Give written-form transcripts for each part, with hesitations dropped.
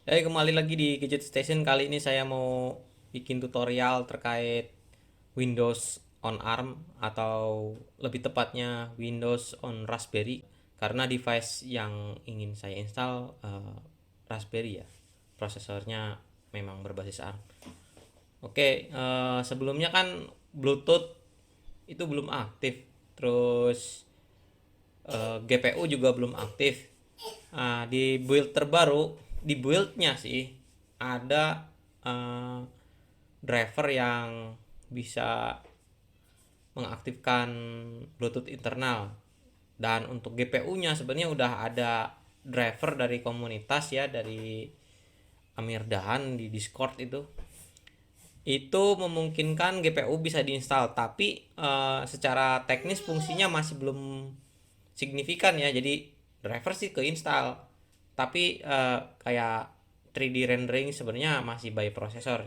Kembali lagi di Gadget Station. Kali ini saya mau bikin tutorial terkait Windows on ARM atau lebih tepatnya Windows on Raspberry, karena device yang ingin saya install Raspberry ya. Prosesornya memang berbasis ARM. Oke, sebelumnya kan Bluetooth itu belum aktif. Terus GPU juga belum aktif. Di build terbaru, di buildnya sih ada eh, driver yang bisa mengaktifkan Bluetooth internal. Dan untuk GPU-nya sebenarnya udah ada driver dari komunitas ya, dari Amir Dahan di Discord itu memungkinkan GPU bisa diinstal, tapi secara teknis fungsinya masih belum signifikan ya. Jadi driver sih keinstall, tapi kayak 3D rendering sebenarnya masih by prosesor,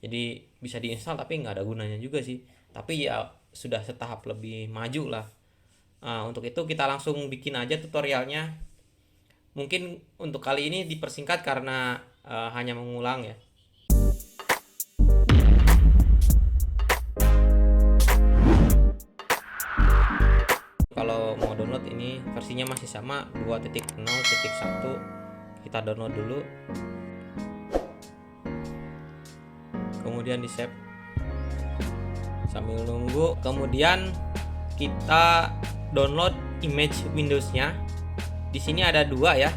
jadi bisa diinstal tapi nggak ada gunanya juga sih. Tapi ya sudah setahap lebih maju lah. Untuk itu kita langsung bikin aja tutorialnya. Mungkin untuk kali ini dipersingkat karena hanya mengulang ya. Kalau mau download ini versinya masih sama 2.0.1. Kita download dulu, kemudian di save sambil nunggu. Kemudian kita download image Windowsnya. Di sini ada dua ya,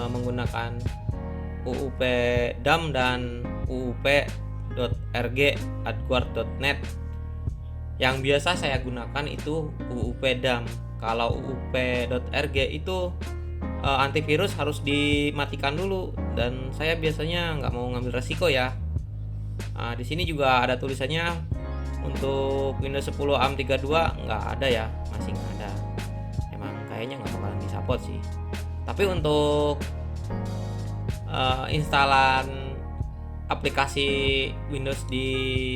menggunakan uup-dam dan uup.rg.adguard.net. Yang biasa saya gunakan itu uup-dam. Kalau uup.rg itu antivirus harus dimatikan dulu, dan saya biasanya nggak mau ngambil resiko ya. Di sini juga ada tulisannya untuk Windows 10 ARM32 nggak ada ya, masih nggak ada. Emang kayaknya nggak bakalan disupport sih. Tapi untuk instalan aplikasi Windows di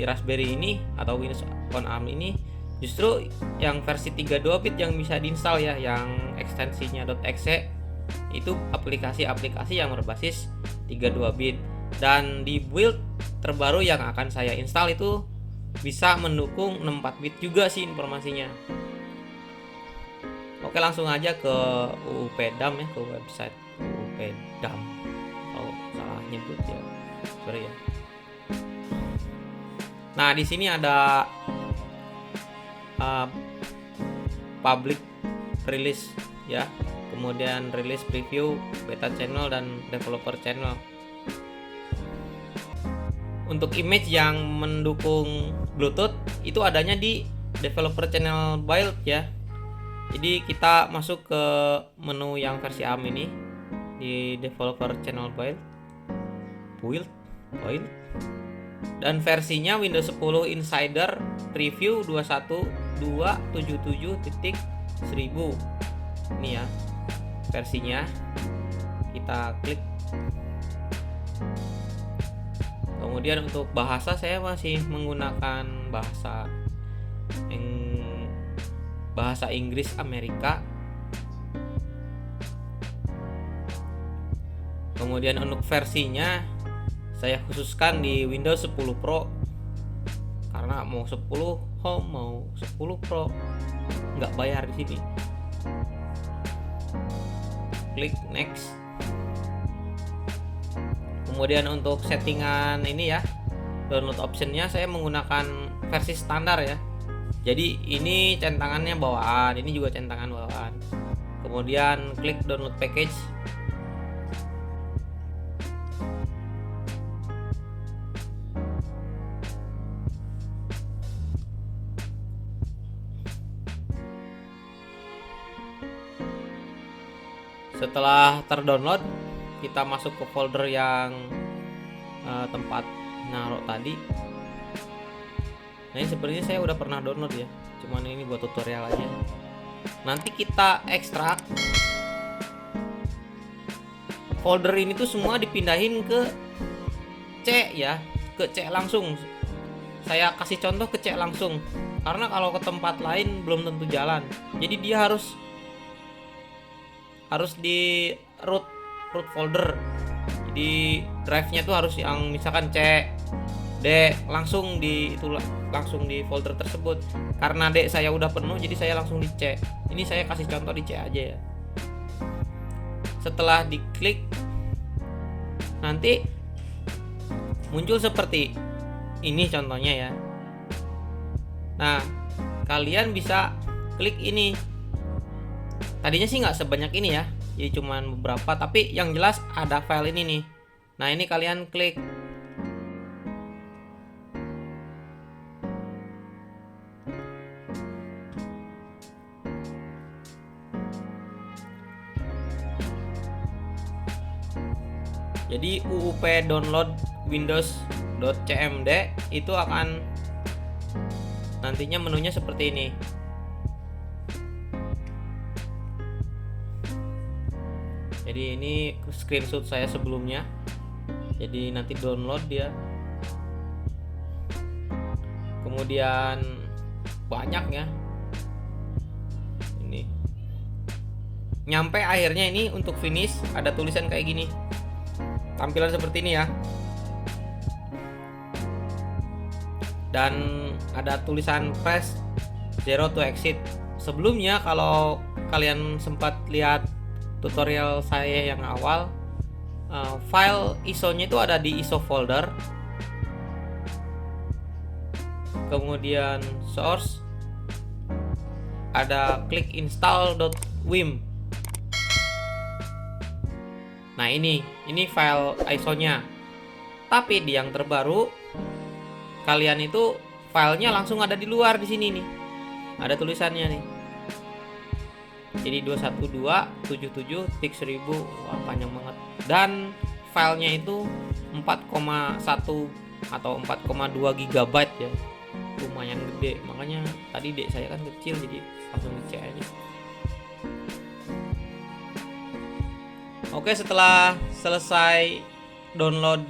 Raspberry ini atau Windows on ARM ini, justru yang versi 32 bit yang bisa diinstal ya, yang ekstensinya .exe itu aplikasi-aplikasi yang berbasis 32 bit. Dan di build terbaru yang akan saya install itu bisa mendukung 64 bit juga sih informasinya. Oke, langsung aja ke uup-dam ya, ke website uup-dam. Kalau salah nyebut ya, sorry ya. Nah, di sini ada public release ya, kemudian release preview, beta channel, dan developer channel. Untuk image yang mendukung Bluetooth itu adanya di developer channel build ya. Jadi kita masuk ke menu yang versi ARM ini, di developer channel build, dan versinya Windows 10 Insider Preview 21.277.1000. Ini ya versinya. Kita klik. Kemudian untuk bahasa saya masih menggunakan bahasa Inggris Amerika. Kemudian untuk versinya saya khususkan di Windows 10 Pro, karena mau 10 Home mau 10 Pro nggak bayar di sini. Klik next. Kemudian untuk settingan ini ya, download optionnya saya menggunakan versi standar ya. Jadi ini centangannya bawaan, ini juga centangan bawaan. Kemudian klik download package. Setelah terdownload, kita masuk ke folder yang tempat naruh tadi. Nah, ini sebenarnya saya udah pernah download ya, cuman ini buat tutorial aja. Nanti kita ekstrak folder ini tuh semua, dipindahin ke C ya, ke C langsung. Saya kasih contoh ke C langsung, karena kalau ke tempat lain belum tentu jalan. Jadi dia harus di root folder di drive-nya tuh harus yang misalkan C, D, langsung di folder tersebut. Karena D saya udah penuh, jadi saya langsung di C. Ini saya kasih contoh di C aja ya. Setelah diklik, nanti muncul seperti ini contohnya ya. Nah, kalian bisa klik ini. Tadinya sih nggak sebanyak ini ya, jadi cuman beberapa, tapi yang jelas ada file ini nih. Nah, ini kalian klik. Jadi uup download windows.cmd itu akan nantinya menunya seperti ini. Jadi ini screenshot saya sebelumnya. Jadi nanti download dia. Kemudian banyak ya. Ini. Nyampe akhirnya ini untuk finish ada tulisan kayak gini. Tampilan seperti ini ya. Dan ada tulisan press 0 to exit. Sebelumnya kalau kalian sempat lihat tutorial saya yang awal, file ISO-nya itu ada di ISO folder. Kemudian source, ada klik install.wim. Nah, ini file ISO-nya. Tapi di yang terbaru kalian itu filenya langsung ada di luar di sini nih. Ada tulisannya nih. Jadi 21277/1000. Wah, panjang banget. Dan filenya itu 4,1 atau 4,2 GB ya. Lumayan gede. Makanya tadi dek saya kan kecil, jadi langsung ngecek aja. Oke, setelah selesai download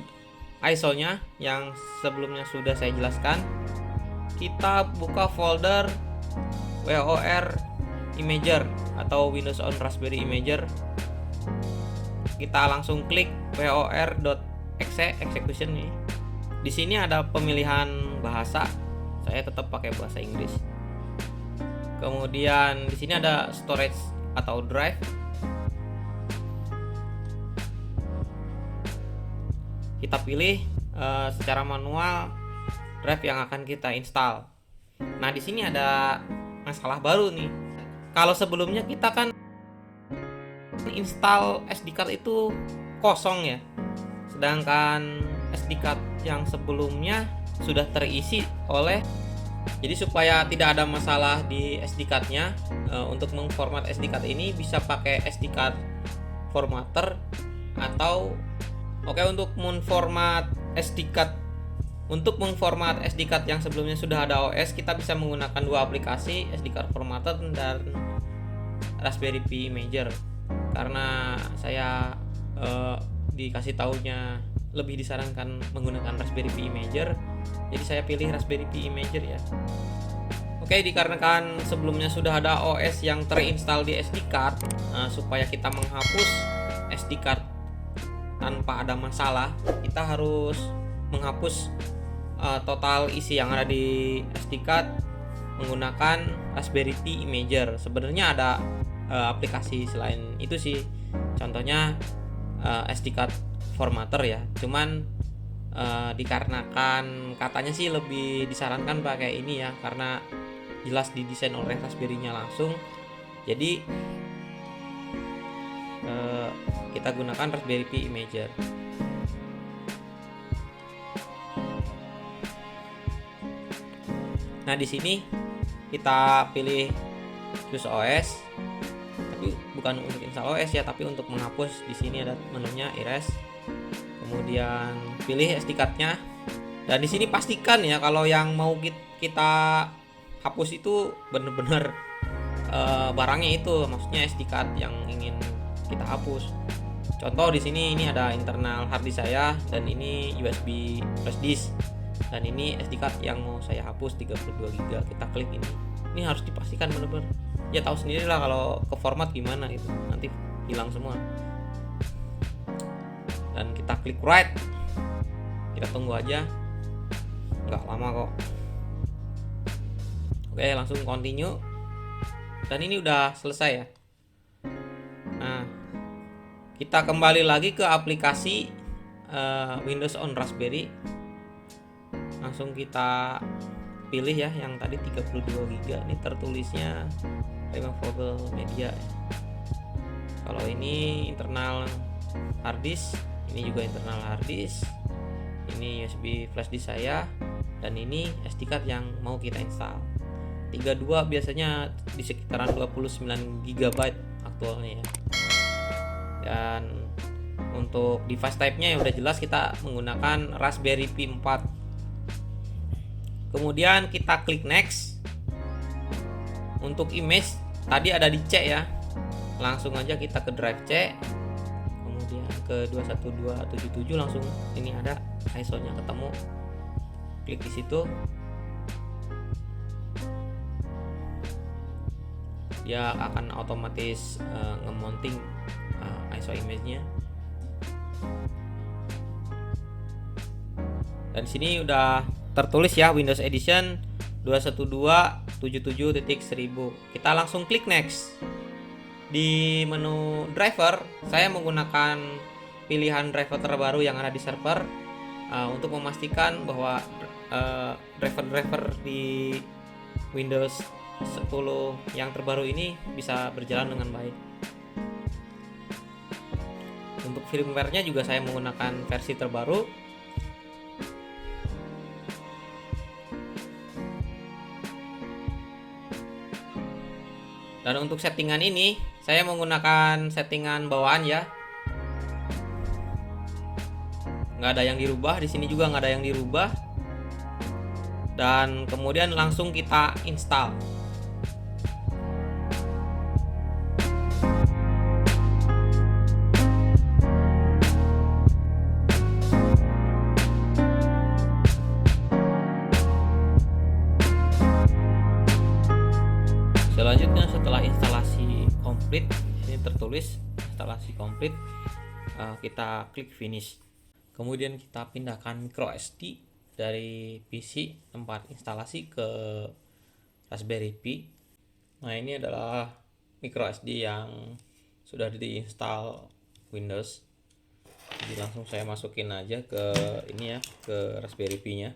ISO-nya yang sebelumnya sudah saya jelaskan, kita buka folder WOR Imager atau Windows on Raspberry Imager. Kita langsung klik wor.exe execution nih. Di sini ada pemilihan bahasa. Saya tetap pakai bahasa Inggris. Kemudian di sini ada storage atau drive. Kita pilih secara manual drive yang akan kita install. Nah, di sini ada masalah baru nih. Kalau sebelumnya kita kan install SD card itu kosong ya. Sedangkan SD card yang sebelumnya sudah terisi oleh. Jadi supaya tidak ada masalah di SD card-nya, untuk mengformat SD card ini bisa pakai SD card formatter atau untuk mengformat SD card yang sebelumnya sudah ada OS, kita bisa menggunakan dua aplikasi, SD card formatter dan Raspberry Pi Imager. Karena saya dikasih taunya lebih disarankan menggunakan Raspberry Pi Imager, jadi saya pilih Raspberry Pi Imager ya. Oke, dikarenakan sebelumnya sudah ada OS yang terinstall di SD card, supaya kita menghapus SD card tanpa ada masalah, kita harus menghapus total isi yang ada di SD card menggunakan Raspberry Pi Imager. Sebenarnya ada aplikasi selain itu sih, contohnya SD card formatter ya. Cuman dikarenakan katanya sih lebih disarankan pakai ini ya, karena jelas didesain oleh Raspberry-nya langsung. Jadi kita gunakan Raspberry Pi Imager. Nah, di sini kita pilih choose OS, tapi bukan untuk install OS ya, tapi untuk menghapus. Di sini ada menunya erase. Kemudian pilih SD card-nya. Dan di sini pastikan ya kalau yang mau kita hapus itu benar-benar barangnya itu, maksudnya SD card yang ingin kita hapus. Contoh di sini ini ada internal hard disk saya, dan ini USB flash disk, dan ini SD card yang mau saya hapus 32 GB. Kita klik ini. Ini harus dipastikan benar-benar. Ya tahu sendiri lah kalau ke format gimana gitu, nanti hilang semua. dan kita klik write. Kita tunggu aja, nggak lama kok. Oke, langsung continue, dan ini udah selesai ya. Nah, kita kembali lagi ke aplikasi Windows on Raspberry. Langsung kita pilih ya yang tadi 32 GB. Ini tertulisnya removable media. Kalau ini internal hard disk, ini juga internal hard disk. Ini USB flash disk saya, dan ini SD card yang mau kita install. 32 biasanya di sekitaran 29 GB aktualnya ya. Dan untuk device type-nya yang udah jelas, kita menggunakan Raspberry Pi 4. Kemudian kita klik next. Untuk image tadi ada di C ya. Langsung aja kita ke drive C. Kemudian ke 21277, langsung ini ada ISO-nya ketemu. Klik di situ. Dia akan otomatis ngemounting ISO image-nya. Dan di sini udah tertulis ya Windows Edition 212.77.1000. Kita langsung klik next. Di menu driver, saya menggunakan pilihan driver terbaru yang ada di server untuk memastikan bahwa driver-driver di Windows 10 yang terbaru ini bisa berjalan dengan baik. Untuk firmware-nya juga saya menggunakan versi terbaru. Dan untuk settingan ini saya menggunakan settingan bawaan ya. Nggak ada yang dirubah, di sini juga nggak ada yang dirubah. Dan kemudian langsung kita install. Selanjutnya setelah instalasi komplit, ini tertulis instalasi komplit, kita klik finish. Kemudian kita pindahkan micro SD dari PC tempat instalasi ke Raspberry Pi. Nah, ini adalah micro SD yang sudah diinstal Windows. Jadi langsung saya masukin aja ke ini ya, ke Raspberry Pi-nya.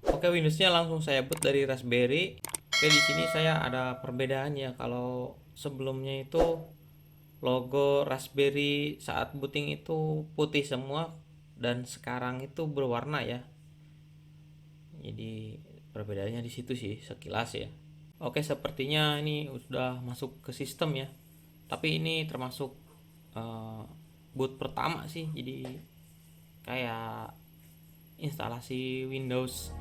Oke, Windows-nya langsung saya boot dari Raspberry. Oke, di sini saya ada perbedaan ya. Kalau sebelumnya itu logo Raspberry saat booting itu putih semua, dan sekarang itu berwarna ya. Jadi perbedaannya di situ sih sekilas ya. Oke, sepertinya ini sudah masuk ke sistem ya. Tapi ini termasuk boot pertama sih. Jadi kayak instalasi Windows